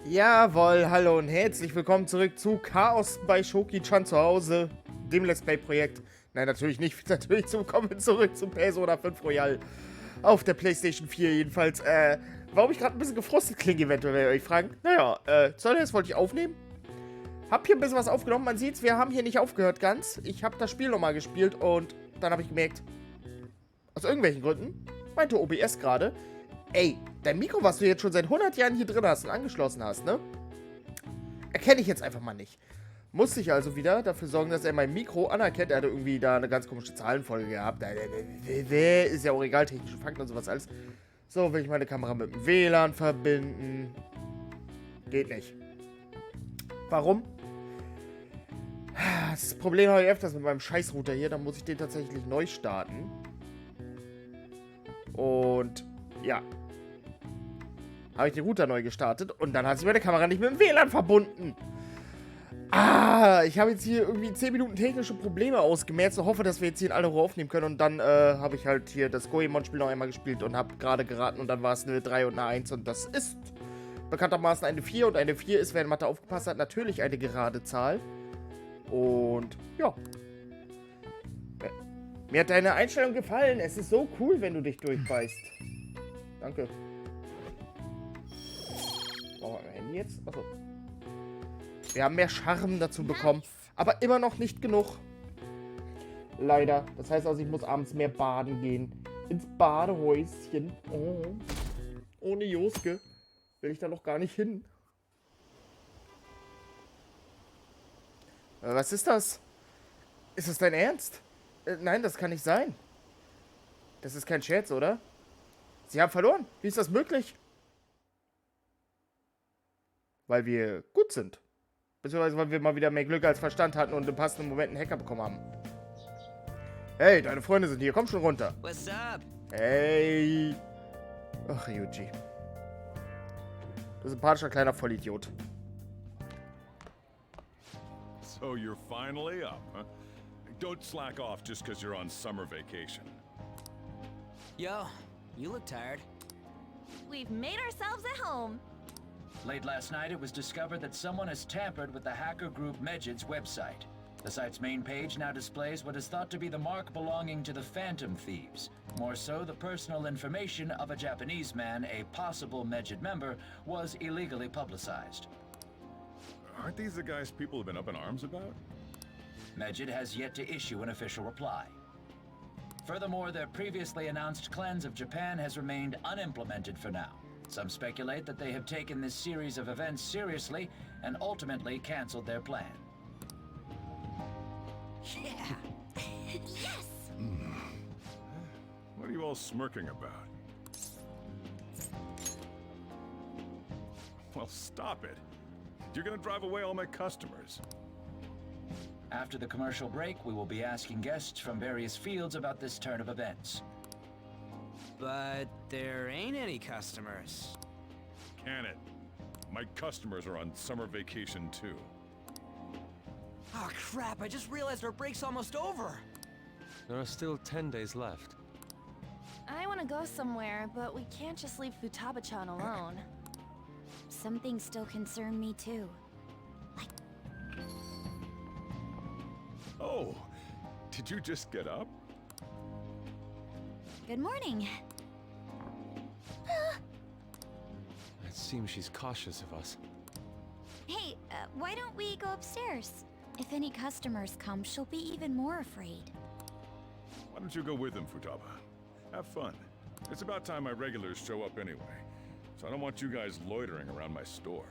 Jawohl, hallo und herzlich willkommen zurück zu Chaos bei Shoki-chan zu Hause, dem Let's Play-Projekt. Nein, natürlich nicht. Natürlich kommen wir zurück zu Persona 5 Royal auf der PlayStation 4 jedenfalls. Warum ich gerade ein bisschen gefrustet klinge, eventuell, wenn ihr euch fragen. Naja, zuallererst wollte ich aufnehmen. Hab hier ein bisschen was aufgenommen. Man sieht's, wir haben hier nicht aufgehört ganz. Ich habe das Spiel nochmal gespielt und dann habe ich gemerkt, aus irgendwelchen Gründen, meinte OBS gerade, ey, dein Mikro, was du jetzt schon seit 100 Jahren hier drin hast und angeschlossen hast, ne? Erkenne ich jetzt einfach mal nicht. Musste ich also wieder dafür sorgen, dass er mein Mikro anerkennt. Er hatte irgendwie da eine ganz komische Zahlenfolge gehabt. Ist ja auch egal, technische Fakten und sowas alles. So, will ich meine Kamera mit dem WLAN verbinden? Geht nicht. Warum? Das Problem habe ich öfters mit meinem Scheißrouter hier. Dann muss ich den tatsächlich neu starten. Und ja, habe ich den Router neu gestartet und dann hat sich meine Kamera nicht mit dem WLAN verbunden. Ich habe jetzt hier irgendwie 10 Minuten technische Probleme ausgemerzt und hoffe, dass wir jetzt hier in aller Ruhe aufnehmen können. Und dann habe ich halt hier das Goemon-Spiel noch einmal gespielt und habe gerade geraten und dann war es eine 3 und eine 1 und das ist bekanntermaßen eine 4 und eine 4 ist, wer in Mathe aufgepasst hat, natürlich eine gerade Zahl. Und ja. Mir hat deine Einstellung gefallen. Es ist so cool, wenn du dich durchbeißt. Danke. Brauchen wir ein Handy jetzt? Achso. Wir haben mehr Charme dazu bekommen. Aber immer noch nicht genug. Leider. Das heißt also, ich muss abends mehr baden gehen. Ins Badehäuschen. Oh. Ohne Joske will ich da noch gar nicht hin. Was ist das? Ist das dein Ernst? Nein, das kann nicht sein. Das ist kein Scherz, oder? Sie haben verloren. Wie ist das möglich? Weil wir gut sind. Beziehungsweise, weil wir mal wieder mehr Glück als Verstand hatten und im passenden Moment einen Hacker bekommen haben. Hey, deine Freunde sind hier. Komm schon runter. What's up? Hey. Ach, Yuji. Du sympathischer kleiner Vollidiot. So you're finally up, huh? Don't slack off just because you're on summer vacation. Yo, you look tired. We've made ourselves at home. Late last night, it was discovered that someone has tampered with the hacker group Mejid's website. The site's main page now displays what is thought to be the mark belonging to the Phantom Thieves. More so, the personal information of a Japanese man, a possible Mejid member, was illegally publicized. Aren't these the guys people have been up in arms about? Mejid has yet to issue an official reply. Furthermore, their previously announced cleanse of Japan has remained unimplemented for now. Some speculate that they have taken this series of events seriously and ultimately canceled their plan. Yeah. Yes! What are you all smirking about? Well, stop it. You're gonna drive away all my customers. After the commercial break, we will be asking guests from various fields about this turn of events. But there ain't any customers. Can it? My customers are on summer vacation too. Oh crap, I just realized our break's almost over. There are still 10 days left. I want to go somewhere, but we can't just leave Futaba-chan alone. Some things still concern me too. Oh, did you just get up? Good morning. It seems she's cautious of us. Hey, why don't we go upstairs? If any customers come, she'll be even more afraid. Why don't you go with them, Futaba? Have fun. It's about time my regulars show up anyway. So I don't want you guys loitering around my store.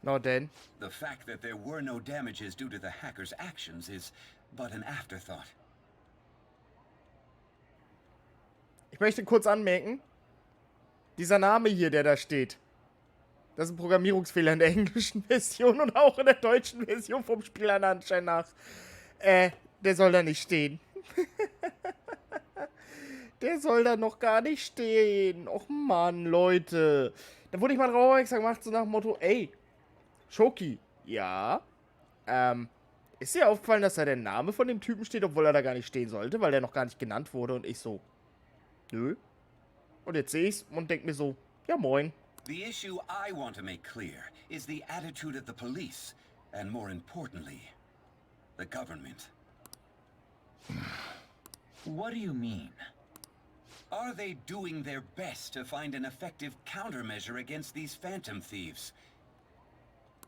Na denn? The fact that there were no damages due to the hackers' actions is but an afterthought. Ich möchte kurz anmerken, dieser Name hier, der da steht, das ist ein Programmierungsfehler in der englischen Version und auch in der deutschen Version vom Spiel anscheinend nach. Der soll da nicht stehen. Der soll da noch gar nicht stehen. Och Mann, Leute. Da wurde ich mal drauf aufmerksam gemacht, so nach dem Motto, ey, Shoki, ja, ist dir aufgefallen, dass da der Name von dem Typen steht, obwohl er da gar nicht stehen sollte, weil der noch gar nicht genannt wurde und ich so, nö. Und jetzt sehe ich's und denk mir so, ja moin. The issue I want to make clear is the attitude of the police, and more importantly, the government. What do you mean? Are they doing their best to find an effective countermeasure against these phantom thieves?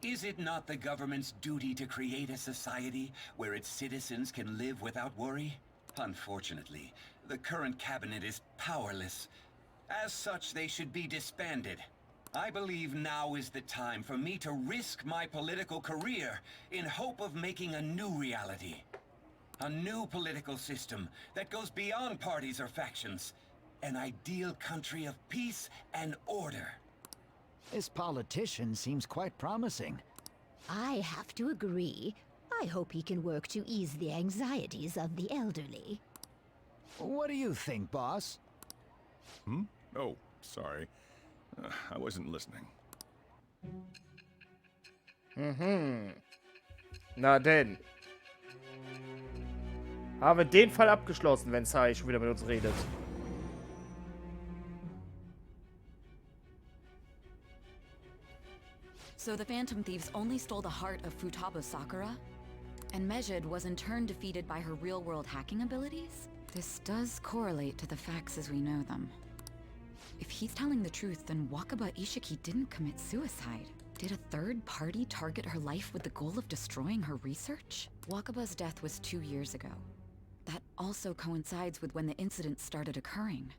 Is it not the government's duty to create a society where its citizens can live without worry? Unfortunately, the current cabinet is powerless. As such, they should be disbanded. I believe now is the time for me to risk my political career in hope of making a new reality. A new political system that goes beyond parties or factions. An ideal country of peace and order. This politician seems quite promising. I have to agree. I hope he can work to ease the anxieties of the elderly. What do you think, boss? Oh, sorry. I wasn't listening. Na denn. Haben wir den Fall abgeschlossen, wenn Sai schon wieder mit uns redet. So the Phantom Thieves only stole the heart of Futaba Sakura? And Mejid was in turn defeated by her real-world hacking abilities? This does correlate to the facts as we know them. If he's telling the truth, then Wakaba Ishiki didn't commit suicide. Did a third party target her life with the goal of destroying her research? Wakaba's death was 2 years ago. That also coincides with when the incident started occurring.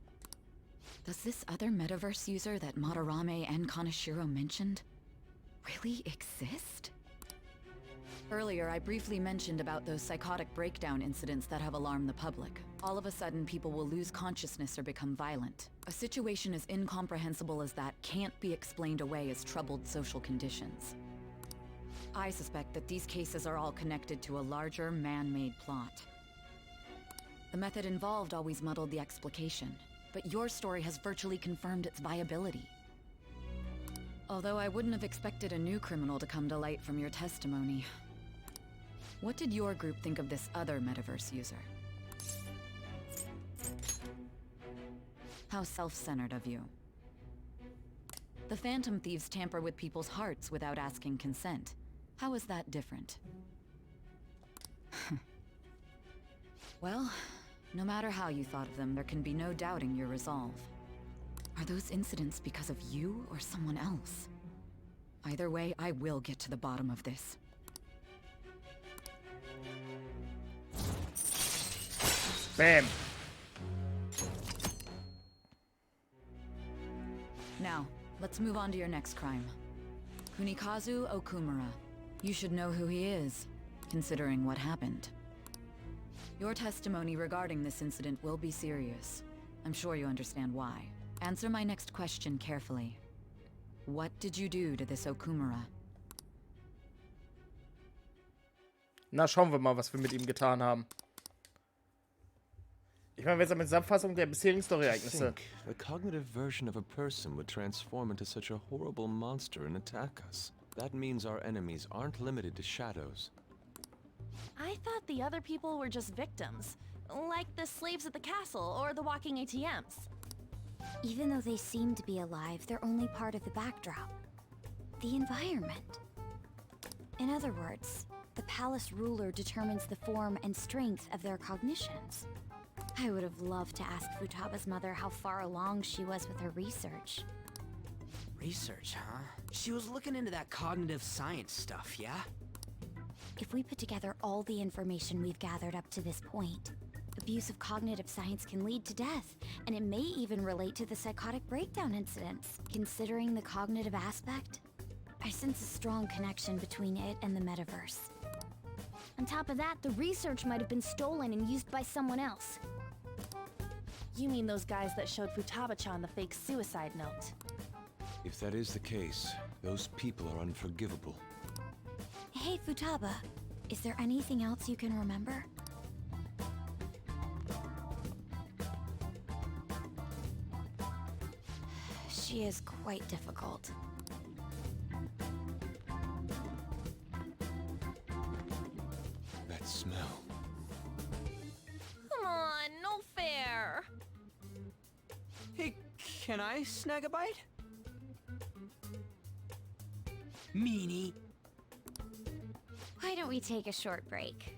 Does this other metaverse user that Madarame and Kaneshiro mentioned really exist? Earlier, I briefly mentioned about those psychotic breakdown incidents that have alarmed the public. All of a sudden, people will lose consciousness or become violent. A situation as incomprehensible as that can't be explained away as troubled social conditions. I suspect that these cases are all connected to a larger, man-made plot. The method involved always muddled the explication, but your story has virtually confirmed its viability. Although I wouldn't have expected a new criminal to come to light from your testimony. What did your group think of this other metaverse user? How self-centered of you. The Phantom Thieves tamper with people's hearts without asking consent. How is that different? Well, no matter how you thought of them, there can be no doubting your resolve. Are those incidents because of you or someone else? Either way, I will get to the bottom of this. Bam. Now, let's move on to your next crime. Kunikazu Okumura. You should know who he is, considering what happened. Your testimony regarding this incident will be serious. I'm sure you understand why. Answer my next question carefully. What did you do to this Okumura? Na, schauen wir mal, was wir mit ihm getan haben. Ich meine, wir sind mit Zusammenfassung der bisherigen Story-Ereignisse. A cognitive version of a person would transform into such a horrible monster and attack us. That means our enemies aren't limited to shadows. I thought the other people were just victims, like the slaves at the castle or the walking ATMs. Even though they seem to be alive, they're only part of the backdrop. The environment. In other words, the palace ruler determines the form and strength of their cognitions. I would have loved to ask Futaba's mother how far along she was with her research. Research, huh? She was looking into that cognitive science stuff, yeah? If we put together all the information we've gathered up to this point, abuse of cognitive science can lead to death, and it may even relate to the psychotic breakdown incidents. Considering the cognitive aspect, I sense a strong connection between it and the metaverse. On top of that, the research might have been stolen and used by someone else. You mean those guys that showed Futaba-chan the fake suicide note? If that is the case, those people are unforgivable. Hey, Futaba, is there anything else you can remember? She is quite difficult. That smell. Come on, no fair. Hey, can I snag a bite? Meanie. Why don't we take a short break?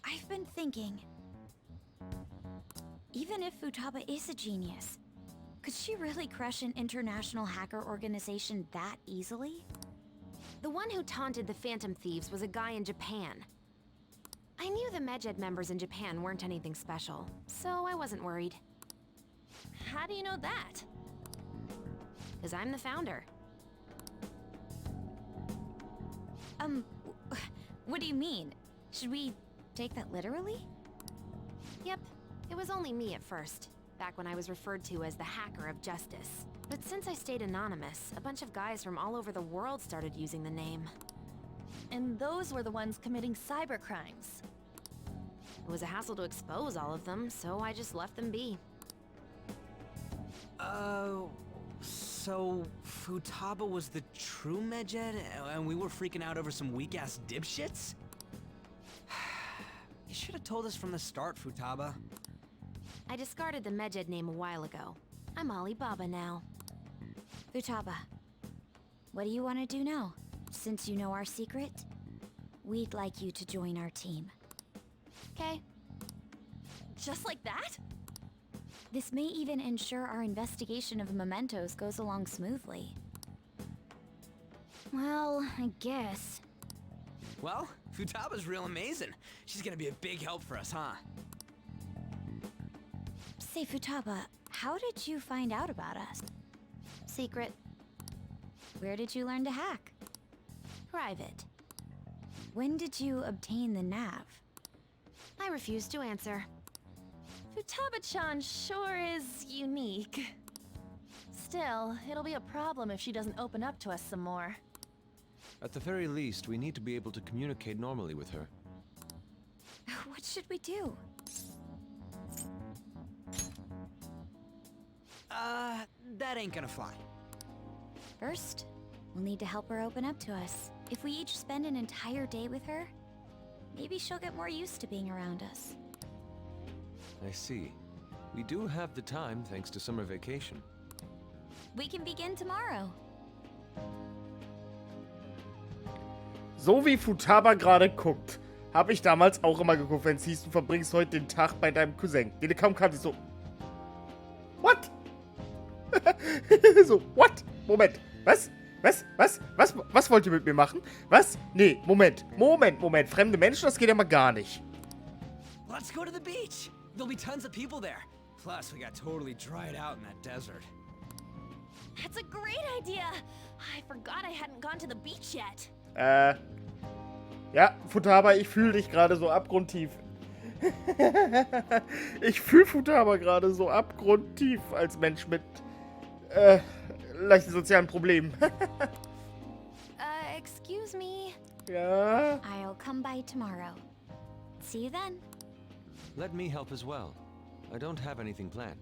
I've been thinking, even if Futaba is a genius, could she really crush an international hacker organization that easily? The one who taunted the Phantom Thieves was a guy in Japan. I knew the Medjed members in Japan weren't anything special, so I wasn't worried. How do you know that? Because I'm the founder. What do you mean? Should we take that literally? Yep, it was only me at first, back when I was referred to as the Hacker of Justice. But since I stayed anonymous, a bunch of guys from all over the world started using the name. And those were the ones committing cybercrimes. It was a hassle to expose all of them, so I just left them be. So Futaba was the true Medjed, and we were freaking out over some weak-ass dipshits? You should have told us from the start, Futaba. I discarded the Medjed name a while ago. I'm Alibaba now. Futaba, what do you want to do now? Since you know our secret, we'd like you to join our team. Okay. Just like that? This may even ensure our investigation of mementos goes along smoothly. Well, I guess. Well, Futaba's real amazing. She's gonna be a big help for us, huh? Say, Futaba, how did you find out about us? Secret. Where did you learn to hack? Private. When did you obtain the nav? I refuse to answer. Futaba-chan sure is unique. Still, it'll be a problem if she doesn't open up to us some more. At the very least, we need to be able to communicate normally with her. What should we do? That ain't gonna fly. First, we'll need to help her open up to us. If we each spend an entire day with her, maybe she'll get more used to being around us. I see. We do have the time thanks to summer vacation. We can begin tomorrow. So wie Futaba gerade guckt, habe ich damals auch immer geguckt, wenn es hieß, du verbringst heute den Tag bei deinem Cousin, den du kaum kanntest. So, what? So, what? Moment, was? Was wollt ihr mit mir machen? Was? Nee, Moment. Fremde Menschen, das geht ja mal gar nicht. Let's go to the beach. There'll be tons of people there. Plus, we got totally dried out in that desert. That's a great idea! I forgot I hadn't gone to the beach yet. Ja, Futaba, ich fühle dich gerade so abgrundtief. Ich fühle Futaba gerade so abgrundtief als Mensch mit, leichten sozialen Problemen. Excuse me. Ja? I'll come by tomorrow. See you then. Let me help as well. I don't have anything planned.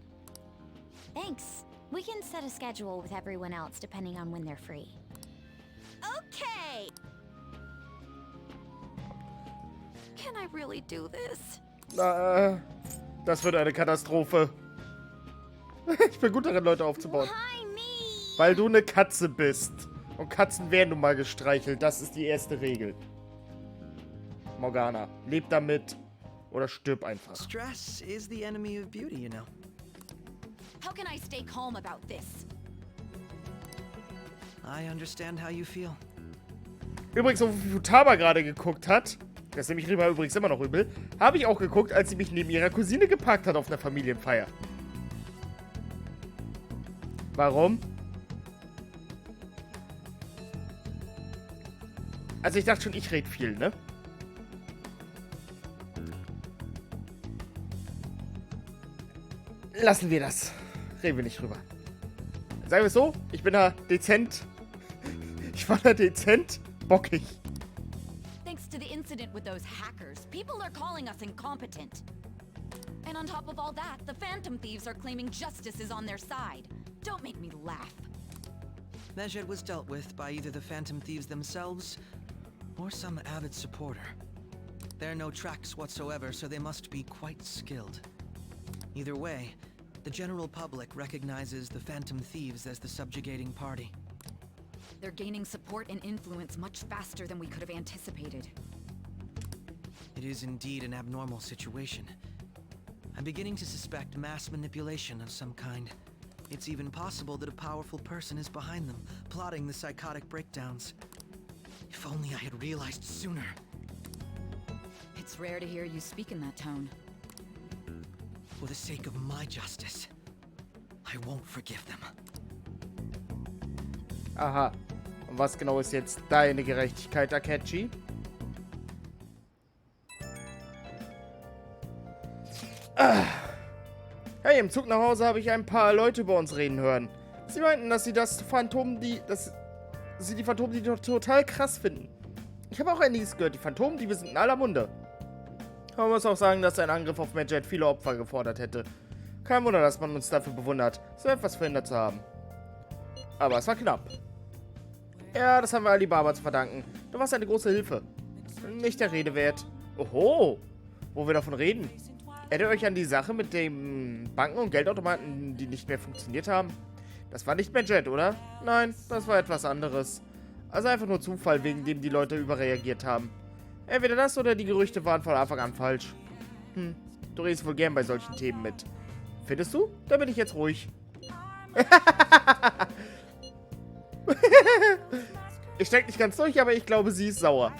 Thanks. We can set a schedule with everyone else depending on when they're free. Okay! Can I really do this? Das wird eine Katastrophe. Ich bin gut darin, Leute aufzubauen. Why me? Weil du eine Katze bist. Und Katzen werden nun mal gestreichelt. Das ist die erste Regel. Morgana, leb damit oder stirb einfach. Stress is the enemy of beauty, you know. How can I stay calm about this? I understand how you feel. Übrigens, wo Futaba gerade geguckt hat, das nehme ich Rima übrigens immer noch übel, habe ich auch geguckt, als sie mich neben ihrer Cousine geparkt hat auf einer Familienfeier. Warum? Also ich dachte schon, ich rede viel, ne? Lassen wir das. Reden wir nicht drüber. Sagen wir es so, ich bin da dezent. Ich war da dezent bockig. Thanks to the incident with those hackers, people are calling us incompetent. And on top of all that, the Phantom Thieves are claiming justice is on their side. Don't make me laugh. Medjed was dealt with by either the Phantom Thieves themselves or some avid supporter. There are no tracks whatsoever, so they must be quite skilled. Either way, the general public recognizes the Phantom Thieves as the subjugating party. They're gaining support and influence much faster than we could have anticipated. It is indeed an abnormal situation. I'm beginning to suspect mass manipulation of some kind. It's even possible that a powerful person is behind them, plotting the psychotic breakdowns. If only I had realized sooner. It's rare to hear you speak in that tone. For the sake of my justice, I won't forgive them. Aha. Und was genau ist jetzt deine Gerechtigkeit, Akechi? Hey, im Zug nach Hause habe ich ein paar Leute über uns reden hören. Sie meinten, dass sie die Phantomdiebe total krass finden. Ich habe auch einiges gehört, die Phantomdiebe sind in aller Munde. Man muss auch sagen, dass ein Angriff auf Medjed viele Opfer gefordert hätte. Kein Wunder, dass man uns dafür bewundert, so etwas verhindert zu haben. Aber es war knapp. Ja, das haben wir Alibaba zu verdanken. Du warst eine große Hilfe. Nicht der Rede wert. Oho, wo wir davon reden. Erinnert euch an die Sache mit den Banken und Geldautomaten, die nicht mehr funktioniert haben? Das war nicht Medjed, oder? Nein, das war etwas anderes. Also einfach nur Zufall, wegen dem die Leute überreagiert haben. Entweder das oder die Gerüchte waren von Anfang an falsch. Du redest wohl gern bei solchen Themen mit. Findest du? Da bin ich jetzt ruhig. Ich steck nicht ganz durch, aber ich glaube, sie ist sauer.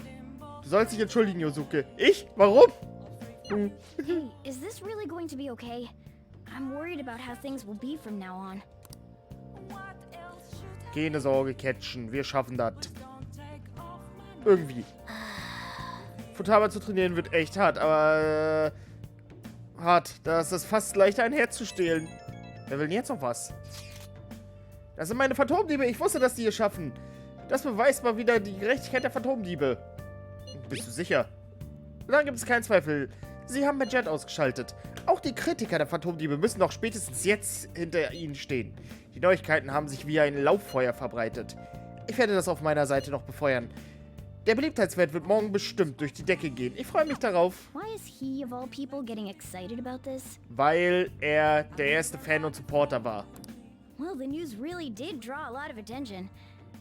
Du sollst dich entschuldigen, Yosuke. Ich? Warum? Hey, is this really going to be okay? I'm worried about how things will be from now on. Keine Sorge, Catchen. Wir schaffen das. Irgendwie. Futaba zu trainieren wird echt hart, aber hart. Das ist fast leichter, ein Herz zu stehlen. Wer will denn jetzt noch was? Das sind meine Phantomdiebe. Ich wusste, dass die es schaffen. Das beweist mal wieder die Gerechtigkeit der Phantomdiebe. Bist du sicher? Dann gibt es keinen Zweifel. Sie haben Medjed ausgeschaltet. Auch die Kritiker der Phantomdiebe müssen doch spätestens jetzt hinter ihnen stehen. Die Neuigkeiten haben sich wie ein Lauffeuer verbreitet. Ich werde das auf meiner Seite noch befeuern. Der Beliebtheitswert wird morgen bestimmt durch die Decke gehen. Ich freue mich darauf. Why is he, of all people, getting excited about this? Weil er der erste Fan und Supporter war. Well, the news really did draw a lot of attention.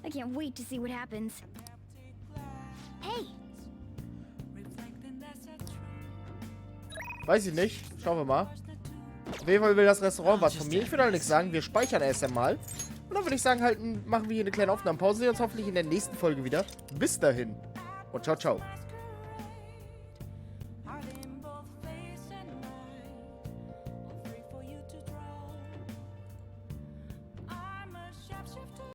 I can't wait to see what happens. Hey! Weiß ich nicht. Schauen wir mal. Auf jeden Fall will das Restaurant was von mir. Ich würde allerdings sagen, wir speichern erst einmal. Und dann würde ich sagen, machen wir hier eine kleine Aufnahmepause. Wir sehen uns hoffentlich in der nächsten Folge wieder. Bis dahin. Und ciao, ciao.